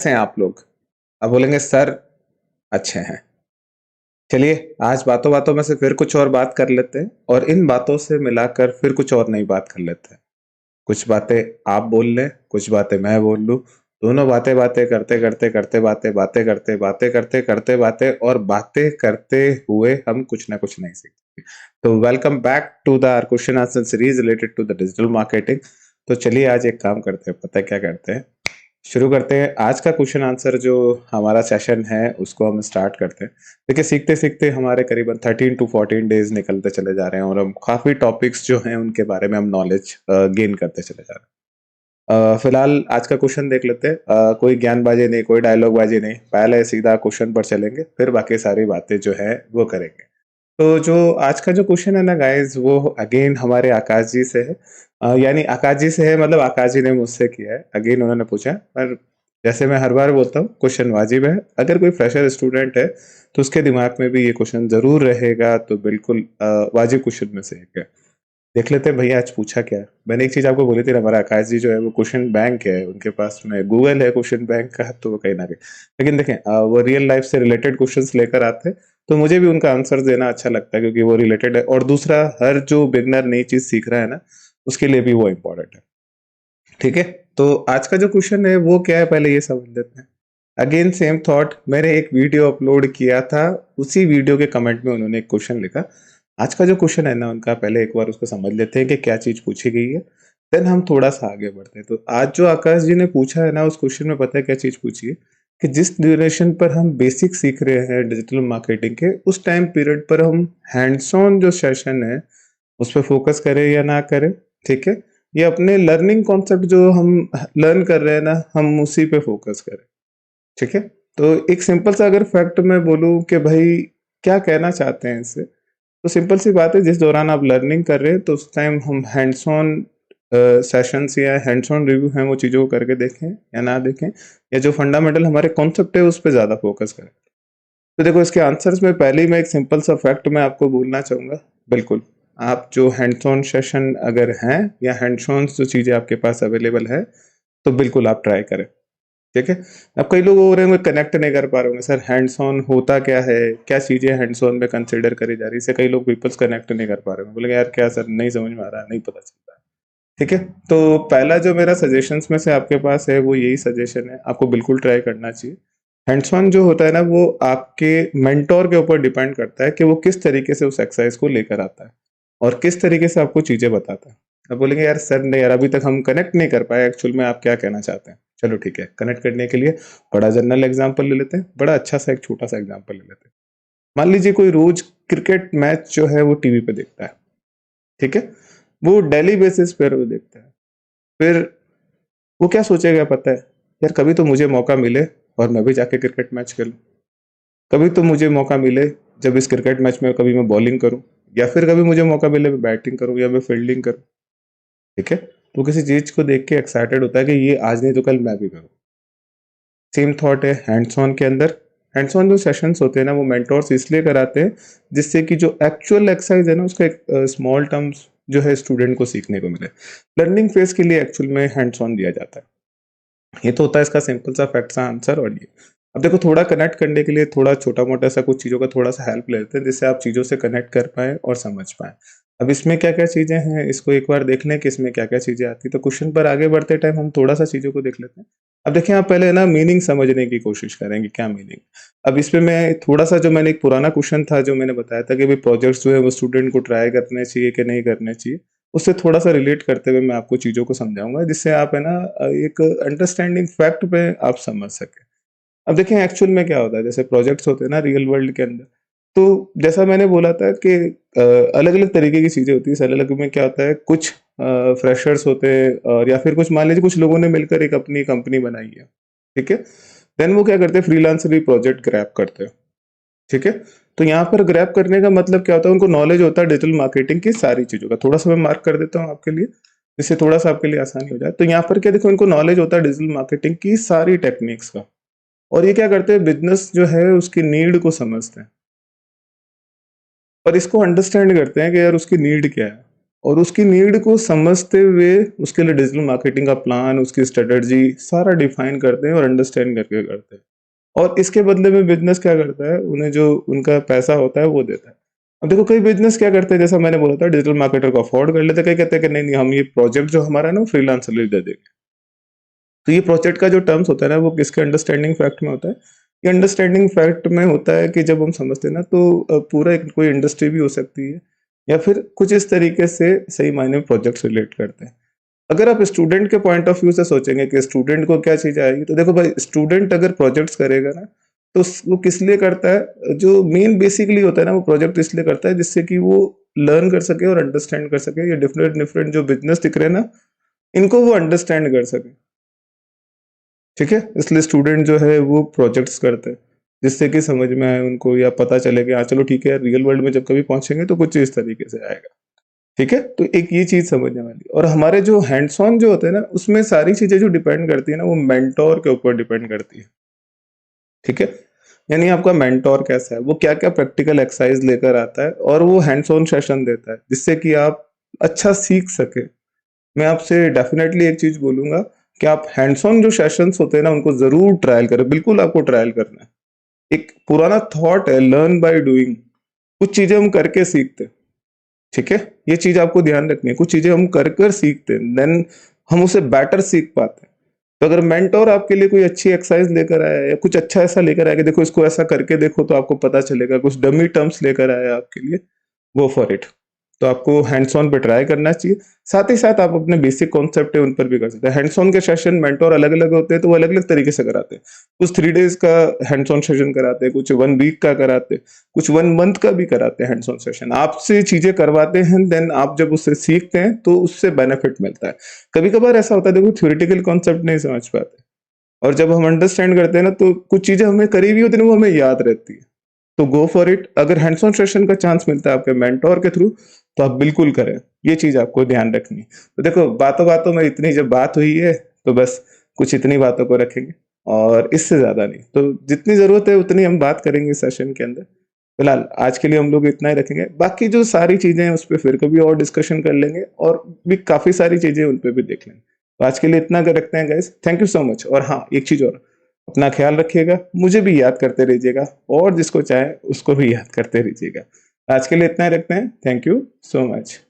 कैसे हैं आप लोग? आप बोलेंगे सर अच्छे हैं। चलिए आज बातों बातों में से फिर कुछ और बात कर लेते हैं और इन बातों से मिलाकर फिर कुछ और नई बात कर लेते हैं। कुछ बातें आप बोल लें, कुछ बातें मैं बोल लूं। दोनों बातें बातें करते करते करते बातें और बातें करते हुए हम कुछ ना कुछ नहीं सीखते। तो welcome back to the question answer series related to the digital marketing. तो चलिए आज एक काम करते हैं, पता है क्या करते हैं, शुरू करते हैं आज का क्वेश्चन आंसर जो हमारा सेशन है उसको हम स्टार्ट करते हैं। देखिए सीखते सीखते हमारे करीबन 13 to 14 डेज निकलते चले जा रहे हैं और हम काफी टॉपिक्स जो हैं उनके बारे में हम नॉलेज गेन करते चले जा रहे हैं। फिलहाल आज का क्वेश्चन देख लेते हैं। कोई ज्ञानबाजी नहीं, कोई डायलॉग बाजी नहीं, पहले सीधा क्वेश्चन पर चलेंगे फिर बाकी सारी बातें जो है वो करेंगे। तो जो आज का जो क्वेश्चन है ना गाइस, वो अगेन हमारे आकाश जी से है। यानी आकाश जी से है मतलब आकाश जी ने मुझसे किया है, अगेन उन्होंने पूछा है। पर जैसे मैं हर बार बोलता हूँ, क्वेश्चन वाजिब है। अगर कोई फ्रेशर स्टूडेंट है तो उसके दिमाग में भी ये क्वेश्चन जरूर रहेगा, तो बिल्कुल वाजिब क्वेश्चन में से एक है। देख लेते हैं भैया आज पूछा क्या है। मैंने एक चीज आपको बोली थी ना, हमारा आकाश जी जो है वो क्वेश्चन बैंक है, उनके पास में गूगल है क्वेश्चन बैंक का, तो वो कहीं ना कहीं। लेकिन देखें वो रियल लाइफ से रिलेटेड क्वेश्चंस लेकर आते हैं, तो मुझे भी उनका आंसर देना अच्छा लगता है क्योंकि वो रिलेटेड है। और दूसरा, हर जो बिगनर नई चीज सीख रहा है ना, उसके लिए भी वो इम्पोर्टेंट है। ठीक है, तो आज का जो क्वेश्चन है वो क्या है, पहले ये समझ लेते हैं। अगेन सेम थॉट, मैंने एक वीडियो अपलोड किया था, उसी वीडियो के कमेंट में उन्होंने एक क्वेश्चन लिखा। आज का जो क्वेश्चन है ना उनका, पहले एक बार उसको समझ लेते हैं कि क्या चीज पूछी गई है, देन हम थोड़ा सा आगे बढ़ते हैं। तो आज जो आकाश जी ने पूछा है ना, उस क्वेश्चन में पता है क्या चीज पूछी है, कि जिस ड्यूरेशन पर हम बेसिक सीख रहे हैं डिजिटल मार्केटिंग के, उस टाइम पीरियड पर हम हैंड्स ऑन जो सेशन है उस पर फोकस करें या ना करें। ठीक है, ये अपने लर्निंग कॉन्सेप्ट जो हम लर्न कर रहे हैं ना, हम उसी पे फोकस करें। ठीक है, तो एक सिंपल सा अगर फैक्ट मैं बोलूं कि भाई क्या कहना चाहते हैं इससे, तो सिंपल सी बात है, जिस दौरान आप लर्निंग कर रहे हैं तो उस टाइम हम हैंड्स ऑन सेशंस या हैंड्स ऑन रिव्यू हैं वो चीज़ों को करके देखें या ना देखें, या जो फंडामेंटल हमारे कॉन्सेप्ट है उस पर ज़्यादा फोकस करें। तो देखो इसके आंसर्स में पहले ही मैं एक सिंपल सा फैक्ट मैं आपको बोलना चाहूँगा। बिल्कुल, आप जो हैंड्स ऑन सेशन अगर हैं या हैंड्स ऑन जो चीज़ें आपके पास अवेलेबल है, तो बिल्कुल आप ट्राई करें। ठीक है, अब कई लोग हो रहे होंगे कनेक्ट नहीं कर पा रहे होंगे, सर हैंड्स ऑन होता क्या है, क्या चीजें हैंड्स ऑन में कंसिडर करी जा रही है, इससे कई लोग पीपल्स कनेक्ट नहीं कर पा रहे होंगे, बोलेंगे यार क्या सर, नहीं समझ में आ रहा, नहीं पता चल रहा है। ठीक है, तो पहला जो मेरा सजेशंस में से आपके पास है वो यही सजेशन है, आपको बिल्कुल ट्राई करना चाहिए। हैंड्स ऑन जो होता है ना, वो आपके मेंटोर के ऊपर डिपेंड करता है कि वो किस तरीके से उस एक्सरसाइज को लेकर आता है और किस तरीके से आपको चीजें बताता है। अब बोलेंगे यार सर नहीं यार, अभी तक हम कनेक्ट नहीं कर पाए, एक्चुअल में आप क्या कहना चाहते हैं। चलो ठीक है, कनेक्ट करने के लिए बड़ा जनरल एग्जांपल ले लेते हैं, बड़ा अच्छा सा एक छोटा सा एग्जांपल ले लेते हैं। मान लीजिए कोई रोज क्रिकेट मैच जो है वो टीवी पे देखता है। ठीक है, वो डेली बेसिस पे वो देखता है। फिर वो क्या सोचेगा पता है, यार कभी तो मुझे मौका मिले और मैं भी जाके क्रिकेट मैच खेलूं, कभी तो मुझे मौका मिले जब इस क्रिकेट मैच में कभी मैं बॉलिंग करूं, या फिर कभी मुझे मौका मिले मैं बैटिंग करूं या मैं फील्डिंग करूं। ठीक है, तो किसी चीज को देख के एक्साइटेड होता है कि ये आज नहीं तो कल मैं भी करूं। सेम थॉट है हैंड्स ऑन के अंदर। हैंड्स ऑन जो सेशंस होते हैं ना, वो मेंटोर्स इसलिए कराते हैं जिससे कि जो एक्चुअल एक्सरसाइज है ना उसका एक स्मॉल टर्म्स जो है स्टूडेंट को सीखने को मिले। लर्निंग फेज के लिए एक्चुअल में हैंड्स ऑन दिया जाता है। ये तो होता है इसका सिंपल सा फैक्ट सा आंसर। और ये अब देखो, थोड़ा कनेक्ट करने के लिए थोड़ा छोटा मोटा सा कुछ चीज़ों का थोड़ा सा हेल्प लेते हैं जिससे आप चीज़ों से कनेक्ट कर पाए और समझ पाए। अब इसमें क्या क्या चीज़ें हैं इसको एक बार देख लें कि इसमें क्या क्या चीज़ें आती हैं। तो क्वेश्चन पर आगे बढ़ते टाइम हम थोड़ा सा चीज़ों को देख लेते हैं। अब देखिए, आप पहले ना मीनिंग समझने की कोशिश करेंगे, क्या मीनिंग। अब इसमें मैं थोड़ा सा, जो मैंने एक पुराना क्वेश्चन था जो मैंने बताया था कि भाई प्रोजेक्ट्स जो है वो स्टूडेंट को ट्राई करने चाहिए कि नहीं करने चाहिए, उससे थोड़ा सा रिलेट करते हुए मैं आपको चीज़ों को समझाऊंगा जिससे आप है ना एक अंडरस्टैंडिंग फैक्ट पे आप समझ सके। अब देखें एक्चुअल में क्या होता है, जैसे प्रोजेक्ट्स होते हैं ना रियल वर्ल्ड के अंदर, तो जैसा मैंने बोला था कि अलग अलग तरीके की चीज़ें होती है। इस अलग अलग में क्या होता है, कुछ फ्रेशर्स होते हैं और या फिर कुछ मान लीजिए कुछ लोगों ने मिलकर एक अपनी कंपनी बनाई है। ठीक है, देन वो क्या करते हैं, फ्रीलांसर प्रोजेक्ट ग्रैब करते हैं। ठीक है, तो यहाँ पर ग्रैब करने का मतलब क्या होता है, उनको नॉलेज होता है डिजिटल मार्केटिंग की सारी चीज़ों का। थोड़ा सा मैं मार्क कर देता हूँ आपके लिए, जिससे थोड़ा सा आपके लिए आसानी हो जाए। तो यहाँ पर क्या देखो, इनको नॉलेज होता है डिजिटल मार्केटिंग की सारी टेक्निक्स का, और ये क्या करते हैं, बिजनेस जो है उसकी नीड को समझते हैं और इसको अंडरस्टैंड करते हैं कि यार उसकी नीड क्या है। और उसकी नीड को समझते हुए उसके लिए डिजिटल मार्केटिंग का प्लान, उसकी स्ट्रेटजी सारा डिफाइन करते हैं और अंडरस्टैंड करके करते हैं। और इसके बदले में बिजनेस क्या करता है, उन्हें जो उनका पैसा होता है वो देता है। अब देखो कई बिजनेस क्या करते हैं, जैसा मैंने बोला था डिजिटल मार्केटर को अफोर्ड कर लेते हैं, कई कहते हैं कि नहीं नहीं हम ये प्रोजेक्ट जो हमारा है ना फ्रीलांसर दे देंगे। तो ये प्रोजेक्ट का जो टर्म्स होता है ना वो किसके अंडरस्टैंडिंग फैक्ट में होता है, ये अंडरस्टैंडिंग फैक्ट में होता है कि जब हम समझते हैं ना तो पूरा एक कोई इंडस्ट्री भी हो सकती है या फिर कुछ इस तरीके से सही मायने में प्रोजेक्ट्स रिलेट करते हैं। अगर आप स्टूडेंट के पॉइंट ऑफ व्यू से सोचेंगे कि स्टूडेंट को क्या चीज आएगी, तो देखो भाई स्टूडेंट अगर प्रोजेक्ट्स करेगा ना तो वो किस लिए करता है, जो मेन बेसिकली होता है ना वो प्रोजेक्ट इसलिए करता है जिससे कि वो लर्न कर सके और अंडरस्टैंड कर सके, ये डिफरेंट डिफरेंट जो बिजनेस दिख रहे हैं ना इनको वो अंडरस्टैंड कर सके। ठीक है, इसलिए स्टूडेंट जो है वो प्रोजेक्ट्स करते हैं जिससे कि समझ में आए उनको या पता चले कि हाँ चलो ठीक है रियल वर्ल्ड में जब कभी पहुंचेंगे तो कुछ इस तरीके से आएगा। ठीक है, तो एक ये चीज समझने वाली। और हमारे जो हैंड्स ऑन जो होते हैं ना उसमें सारी चीजें जो डिपेंड करती है ना वो मेंटोर के ऊपर डिपेंड करती है। ठीक है, यानी आपका मेंटोर कैसा है, वो क्या क्या प्रैक्टिकल एक्सरसाइज लेकर आता है और वो हैंड्स ऑन सेशन देता है जिससे कि आप अच्छा सीख सके। मैं आपसे डेफिनेटली एक चीज बोलूंगा कि आप हैंड्स ऑन जो सेशंस होते हैं ना उनको जरूर ट्रायल करें, बिल्कुल आपको ट्रायल करना है। एक पुराना थॉट है लर्न बाय डूइंग, कुछ चीजें हम करके सीखते हैं। ठीक है, ये चीज आपको ध्यान रखनी है, कुछ चीजें हम कर कर सीखते हैं देन हम उसे बेटर सीख पाते हैं। तो अगर मेंटोर आपके लिए कोई अच्छी एक्सरसाइज लेकर आया या कुछ अच्छा ऐसा लेकर आया कि देखो इसको ऐसा करके देखो तो आपको पता चलेगा, कुछ डमी टर्म्स लेकर आया आपके लिए, गो फॉर इट। तो आपको हैंड्स ऑन पे ट्राई करना चाहिए। साथ ही साथ आप अपने बेसिक कॉन्सेप्ट है उन पर भी कर सकते हैं। हैंड्स ऑन के सेशन मेंटोर अलग अलग होते हैं तो वो अलग अलग तरीके से कराते हैं। कुछ 3 days का हैंड्स ऑन सेशन कराते हैं, कुछ 1 week का कराते हैं, कुछ 1 month का भी कराते हैं हैंड्स ऑन सेशन। आपसे चीजें करवाते हैं देन आप जब उससे सीखते हैं तो उससे बेनिफिट मिलता है। कभी कभार ऐसा होता है देखो थ्योरेटिकल कॉन्सेप्ट नहीं समझ पाते और जब हम अंडरस्टैंड करते हैं ना तो कुछ चीजें हमें करी हुई होती है ना वो हमें याद रहती है। तो गो फॉर इट, अगर हैंड्स ऑन सेशन का चांस मिलता है आपके मेंटोर के थ्रू तो आप बिल्कुल करें। ये चीज आपको ध्यान रखनी है। तो देखो बातों बातों में इतनी जब बात हुई है तो बस कुछ इतनी बातों को रखेंगे और इससे ज्यादा नहीं। तो जितनी जरूरत है उतनी हम बात करेंगे सेशन के अंदर। फिलहाल आज के लिए हम लोग इतना ही रखेंगे, बाकी जो सारी चीजें हैं उस पर फिर कभी और डिस्कशन कर लेंगे और भी काफी सारी चीजें उन पर भी देख लेंगे। तो आज के लिए इतना कर रखते हैं guys, thank you so much. और हाँ एक चीज और, अपना ख्याल रखिएगा, मुझे भी याद करते रहिएगा और जिसको चाहे उसको भी याद करते रहिएगा। आज के लिए इतना ही रखते हैं, थैंक यू सो मच।